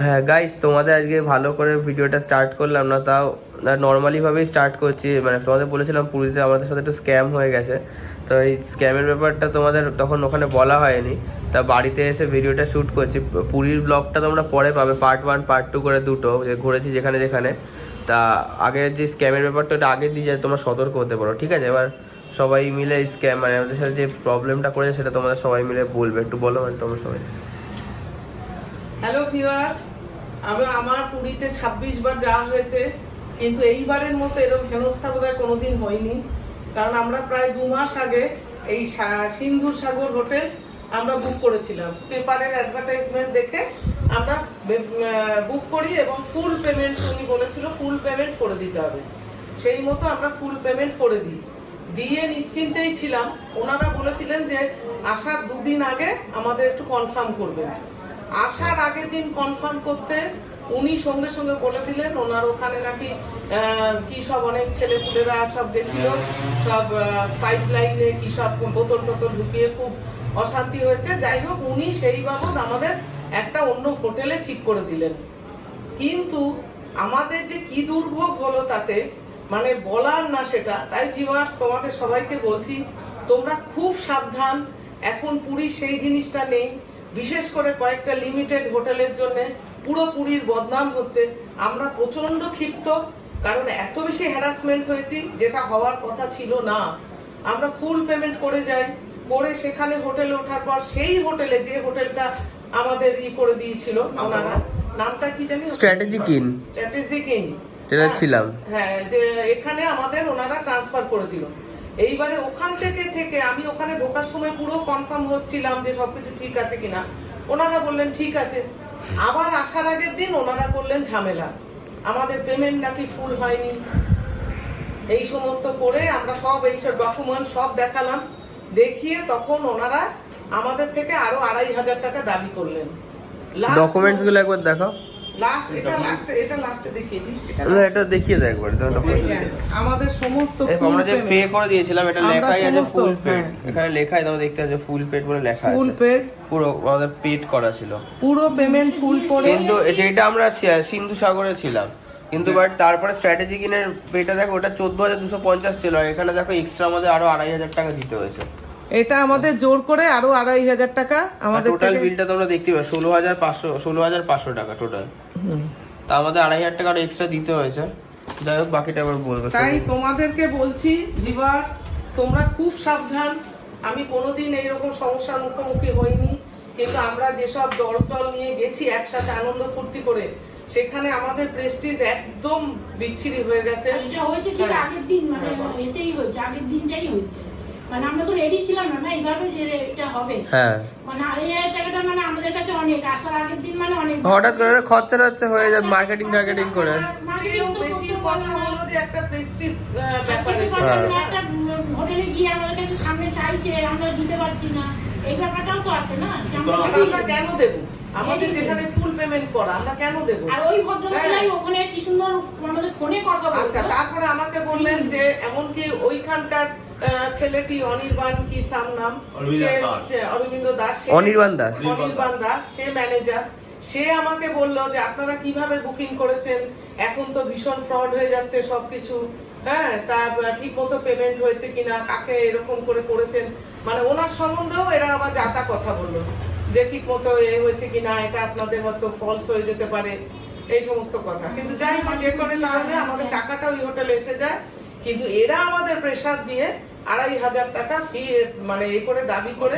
হ্যাঁ গাইস, তোমাদের আজকে ভালো করে ভিডিওটা স্টার্ট করলাম না, তাও নর্মালি ভাবেই স্টার্ট করছি। মানে তোমাদের বলেছিলাম পুরীতে আমাদের সাথে একটু স্ক্যাম হয়ে গেছে, তো এই স্ক্যামের ব্যাপারটা তোমাদের তখন ওখানে বলা হয়নি, তা বাড়িতে এসে ভিডিওটা শ্যুট করছি। পুরীর ব্লগটা তোমরা পরে পাবে, পার্ট 1 পার্ট 2 করে দুটো, যে ঘুরেছি যেখানে যেখানে। তা আগে যে স্ক্যামের ব্যাপারটা ওটা আগে দিয়ে যায়, তোমরা সতর্ক হতে পারো, ঠিক আছে? এবার সবাই মিলে স্ক্যাম মানে আমাদের সাথে যে প্রবলেমটা করেছে সেটা তোমাদের সবাই মিলে বলবে, একটু বলো মানে তোমরা সবাই। হ্যালো ভিউয়ার্স, আমার পুরীতে 26 বার যাওয়া হয়েছে, কিন্তু এইবারের মতো এরকম হেনস্থা বোধহয় কোনোদিন হয়নি। কারণ আমরা প্রায় 2 মাস আগে এই সিন্ধু সাগর হোটেল আমরা বুক করেছিলাম। পেপারের অ্যাডভার্টাইজমেন্ট দেখে আমরা বুক করি এবং ফুল পেমেন্ট, উনি বলেছিল ফুল পেমেন্ট করে দিতে হবে। সেই মতো আমরা ফুল পেমেন্ট করে দিয়ে নিশ্চিন্তেই ছিলাম। ওনারা বলেছিলেন যে আসার 2 দিন আগে আমাদের একটু কনফার্ম করবেন। আসার আগের দিন কনফার্ম করতে উনি সঙ্গে সঙ্গে বলে দিলেন ওনার ওখানে নাকি কি সব অনেক ছেলেপুলেরা সব গেছিল, সব পাইপ লাইনে কি সব বোতল টোতল ঢুকিয়ে খুব অশান্তি হয়েছে। যাই হোক, উনি সেই বাবদ আমাদের একটা অন্য হোটেলে ঠিক করে দিলেন। কিন্তু আমাদের যে কি দুর্ভোগ হলো তাতে মানে বলার না সেটা। তাই ভিউয়ার্স, তোমাদের সবাইকে বলছি তোমরা খুব সাবধান। এখন পুরী সেই জিনিসটা নেই, বিশেষ করে কয়েকটা লিমিটেড হোটেলের জন্য পুরো পুরীর বদনাম হচ্ছে। আমরা প্রচন্ড ক্ষিপ্ত, কারণ এত বেশি হ্যারাসমেন্ট হয়েছি, যেটা হওয়ার কথা ছিল না। আমরা ফুল পেমেন্ট করে যাই, করে সেখানে হোটেলে ওঠার পর সেই হোটেলে, যে হোটেলটা আমাদের করে দিয়েছিল ওনারা, নামটা কি জানি, স্ট্র্যাটেজিক ইন যেটা ছিলাম, হ্যাঁ, যে এখানে আমাদের ওনারা ট্রান্সফার করে দিল। এইবারে ওখান থেকে আমি ওখানে ঢোকার সময় পুরো কনফার্ম হচ্ছিলাম যে সবকিছু ঠিক আছে কিনা। ওনারা বললেন ঠিক আছে। আবার আসার আগের দিন ওনারা করলেন ঝামেলা, আমাদের পেমেন্ট নাকি ফুল হয়নি। এই সমস্ত করে আমরা সব এইসব ডকুমেন্ট সব দেখালাম, দেখিয়ে তখন ওনারা আমাদের থেকে আরো 2500 টাকা দাবি করলেন। ডকুমেন্টস গুলো একবার দেখাও। এটা দেখিয়ে দাও একবার। আমাদের সমস্ত আমরা যে পে করে দিয়েছিলাম, এটা লেখাই আছে ফুল পেড, এখানে লেখাই তোমরা দেখতে পাচ্ছ ফুল পেড বলে লেখা আছে। ফুল পেড, পুরো আমাদের পেড করা ছিল, পুরো পেমেন্ট ফুল করে। কিন্তু যেটা আমরা সিন্ধু সাগরে ছিলাম, কিন্তু বাট তারপরে স্ট্র্যাটেজিক ইনের পেটা দেখো, ওটা 14,250 ছিল, এখানে দেখো এক্সট্রা আমাদের আরো 2500 টাকা দিতে হয়েছে। এটা আমাদের জোর করে আরো 2500 টাকা আমাদের টোটাল বিলটা তোমরা দেখতে পাবে 16,500 টাকা টোটাল। তা আমাদের 2500 টাকা এক্সট্রা দিতে হয়েছে। যাই হোক, বাকিটা আবার বলবো। তাই তোমাদেরকে বলছি ভিউয়ার্স, তোমরা খুব সাবধান। আমি কোনোদিন এইরকম সমস্যার মুখোমুখি হইনি, কিন্তু আমরা যেসব দল নিয়ে গেছি একসাথে আনন্দ ফুর্তি করে, সেখানে আমাদের প্রেস্টিজ একদম বিচ্ছিরি হয়ে গেছে। এটা হয়েছে ঠিক আগের দিন, মানে এতেই হয়েছে, আগের দিনটাই হয়েছে। মানে আমরা তো রেডি ছিলাম না এইভাবে যে এটা হবে। হ্যাঁ, মানে 2500 টাকাটা মানে আমাদের কাছে অনেক, আসার আগের দিন মানে অনেক হঠাৎ করে খরচা হয়ে যায় মার্কেটিং করে। বেশি কথা হলো যে একটা প্রেস্টিজ ব্যাপার। একটা হোটেলে গিয়ে আমাদের কাছে সামনে চাইছে, আমরা দিতে পারছি না, এই ব্যাপারটাও তো আছে না। আমরা কেন দেব? আমাদের যেখানে ফুল পেমেন্ট করা, আমরা কেন দেব? আর ওই ভদ্রমহিলাই ওখানে কি সুন্দর আমাদের ফোনে কথা বলছে। আচ্ছা, তারপরে আমাকে বললেন যে এমনকি ওইখানকার ছেলেটি অনির্বাণ কি সাম নাম, অনির্বাণ দাস, সে ম্যানেজার, সে আমাকে বললো যে আপনারা কিভাবে বুকিং করেছেন, এখন তো ভীষণ ফ্রড হয়ে যাচ্ছে সবকিছু। হ্যাঁ, তা ঠিক মতো পেমেন্ট হয়েছে কিনা, কাকে এরকম করে করেছেন, মানে ওনার সম্বন্ধেও এরা আবার যাতা কথা বললো যে ঠিক মতো হয়েছে কিনা, এটা আপনাদের হয়তো ফলস হয়ে যেতে পারে, এই সমস্ত কথা। কিন্তু যাই হোক, যে করে কারণে আমাদের টাকাটা ওই হোটেলে এসে যায়। কিন্তু এরা আমাদের প্রেসার দিয়ে 2500 টাকা ফি মানে এই করে দাবি করে,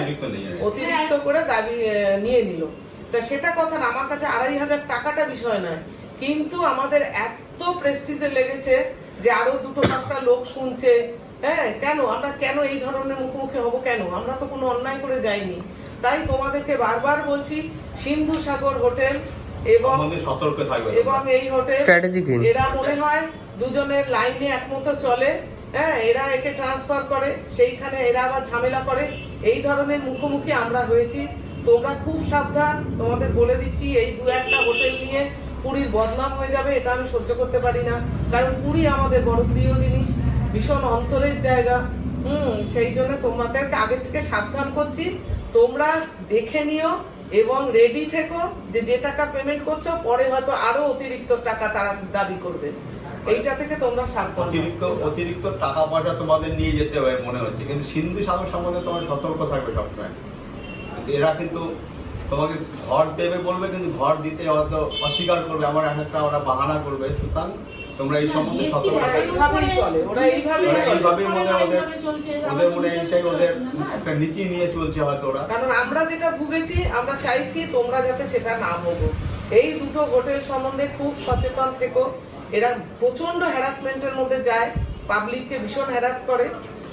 অতিরিক্ত করে দাবি নিয়ে নিল। তা সেটা কথা না, আমার কাছে 2500 টাকাটা বিষয় নয়, কিন্তু আমাদের এত প্রেস্টিজে লেগেছে যে আরো 2-5টা লোক শুনছে। হ্যাঁ, কেন আমরা কেন এই ধরনের মুখোমুখি হব? কেন? আমরা তো কোনো অন্যায় করে যাইনি। তাই তোমাদেরকে বারবার বলছি, সিন্ধু সাগর হোটেল এবং এই হোটেল এরা মনে হয় দুজনের লাইনে একমতো চলে। হ্যাঁ, এরা একে ট্রান্সফার করে, সেইখানে এরা আবার ঝামেলা করে। এই ধরনের মুখোমুখি আমরা হয়েছি। তোমরা খুব সাবধান, তোমাদের বলে দিচ্ছি, এই 2-1টা হোটেল নিয়ে পুরীর বদনাম হয়ে যাবে, এটা আমি সহ্য করতে পারি না। কারণ পুরী আমাদের বড় প্রিয় জিনিস, ভীষণ অন্তরের জায়গা। সেই জন্য তোমাদেরকে আগে থেকে সাবধান করছি, তোমরা দেখে নিও এবং রেডি থেকো যে টাকা পেমেন্ট করছো পরে হয়তো আরো অতিরিক্ত টাকা তারা দাবি করবে। এইটা থেকে তোমরা সাবধান। অতিরিক্ত টাকা পয়সা তোমাদের নিয়ে যেতে হবে মনে হচ্ছে, কিন্তু সিন্ধু সাগর সম্বন্ধে তোমার সতর্ক থাকবে সবসময়। এরা কিন্তু তোমাকে ঘর দেবে বলবে, কিন্তু ঘর দিতে হয়তো অস্বীকার করবে, আমার একটা ওরা বাহানা করবে। সুতরাং তোমরা এই সম্বন্ধে সতর্ক থাকবে। এইভাবেই চলে, ওরা এইভাবেই মনে ওদের মনে এইটাই ওদের একটা নীতি নিয়ে চলছে হয়তো ওরা। কারণ আমরা যেটা ভুগেছি, আমরা চাইছি তোমরা যাতে সেটা না ভোগো। এই দুটো হোটেল সম্বন্ধে খুব সচেতন থেকো। এরা প্রচন্ড হ্যারাসমেন্টের মধ্যে যায়, পাবলিককে ভীষণ হ্যারাস করে।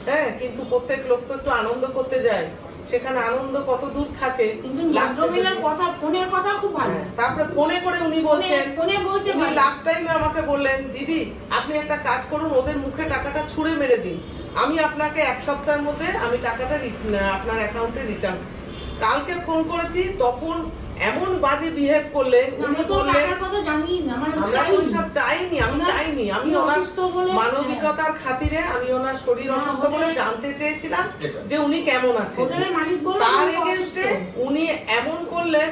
হ্যাঁ, কিন্তু প্রত্যেক লোক তো একটু আনন্দ করতে যায়, সেখানে আনন্দ কত দূর থাকে। কিন্তু ভদ্রমহিলার কথা, ফোনের কথা খুব ভালো। তারপরে ফোনে করে উনি বলছেন, উনি ভালো। লাস্ট টাইমে আমাকে বললেন, দিদি আপনি একটা কাজ করুন, ওদের মুখে টাকাটা ছুঁড়ে মেরে দিন, আমি আপনাকে 1 সপ্তাহের মধ্যে আমি টাকাটা আপনার অ্যাকাউন্টে রিটার্ন। কালকে ফোন করেছি, তখন এমন বাজে বিহেভ করলেন, উনি বললেন আমরা ওইসব চাইনি, আমি চাইনি, আমি ওনার মানবিকতার খাতিরে আমি ওনার শরীর অসুস্থ বলে জানতে চেয়েছিলাম যে উনি কেমন আছেন। তার এগেইনস্টে উনি এমন করলেন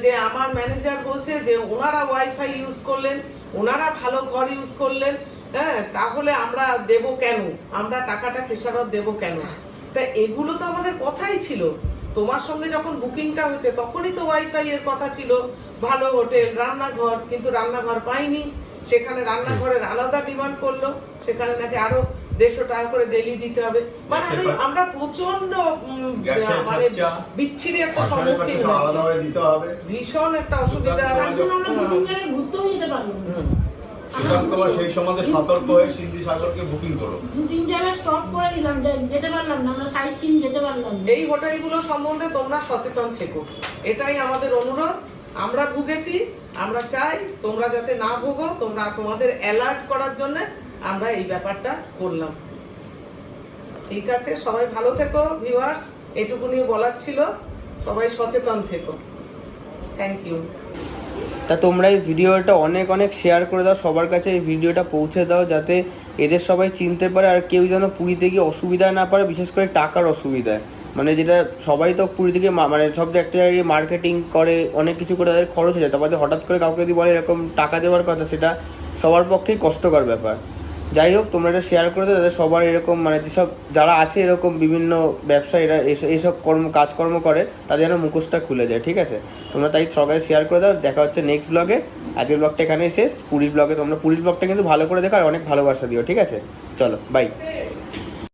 যে আমার ম্যানেজার বলছে যে ওনারা ওয়াইফাই ইউজ করলেন, ওনারা ভালো ঘর ইউজ করলেন, হ্যাঁ তাহলে আমরা দেব কেন, আমরা টাকাটা খেসারত দেব কেন? তা এগুলো তো আমাদের কথাই ছিল। তোমার সঙ্গে যখন বুকিংটা হয়েছে তখনই তো ওয়াইফাই এর কথা ছিল, ভালো হোটেল, রান্নাঘর, কিন্তু রান্নাঘর পাইনি। সেখানে রান্নাঘরের আলাদা ডিমান্ড করলো, সেখানে নাকি আরো 150 টাকা করে ডেলি দিতে হবে। মানে আমরা প্রচন্ড মানে বিচ্ছিরি একটা সম্মুখীন হয়েছি, ভীষণ একটা অসুবিধা। সুতরাং তোমরা সেই সম্বন্ধে সতর্ক হয়ে সিন্ধু সাগরকে বুকিং করো। 2-3 জায়গায় স্টপ করে দিলাম, যেতে পারলাম না, আমরা সাইট সিন যেতে পারলাম না। এই হোটেলগুলো সম্বন্ধে তোমরা সচেতন থেকো, এটাই আমাদের অনুরোধ। আমরা ভুগেছি, আমরা চাই তোমরা যাতে না ভোগো, তোমরা তোমাদের অ্যালার্ট করার জন্য আমরা এই ব্যাপারটা করলাম। ঠিক আছে, সবাই ভালো থেকো ভিউয়ার্স, এটুকুনি বলার ছিল, সবাই সচেতন থেকো। Thank you. তা তোমরা এই ভিডিওটা অনেক অনেক শেয়ার করে দাও, সবার কাছে এই ভিডিওটা পৌঁছে দাও, যাতে এদের সবাই চিনতে পারে আর কেউ যেন পুরীতে গিয়ে অসুবিধায় না পারে, বিশেষ করে টাকার অসুবিধায়। মানে যেটা সবাই তো পুরী থেকে মানে সব একটা জায়গায় মার্কেটিং করে, অনেক কিছু করে তাদের খরচ হয়ে যায়, তারপরে হঠাৎ করে কাউকে যদি বলে এরকম টাকা দেওয়ার কথা, সেটা সবার পক্ষেই কষ্টকর ব্যাপার। যাই হোক, তোমরা এটা শেয়ার করে দাও যাতে সবার এরকম মানে যেসব যারা আছে এরকম বিভিন্ন ব্যবসায়ীরা এইসব কাজকর্ম করে, তাদের যেন মুখোশটা খুলে যায়। ঠিক আছে, তোমরা তাই সবাই শেয়ার করে দাও। দেখা হচ্ছে নেক্সট ব্লগে। আজকের ব্লগটা এখানেই শেষ। পুরীর ব্লগে তোমরা পুরীর ব্লগটা কিন্তু ভালো করে দেখো আর অনেক ভালোবাসা দিও। ঠিক আছে, চলো বাই।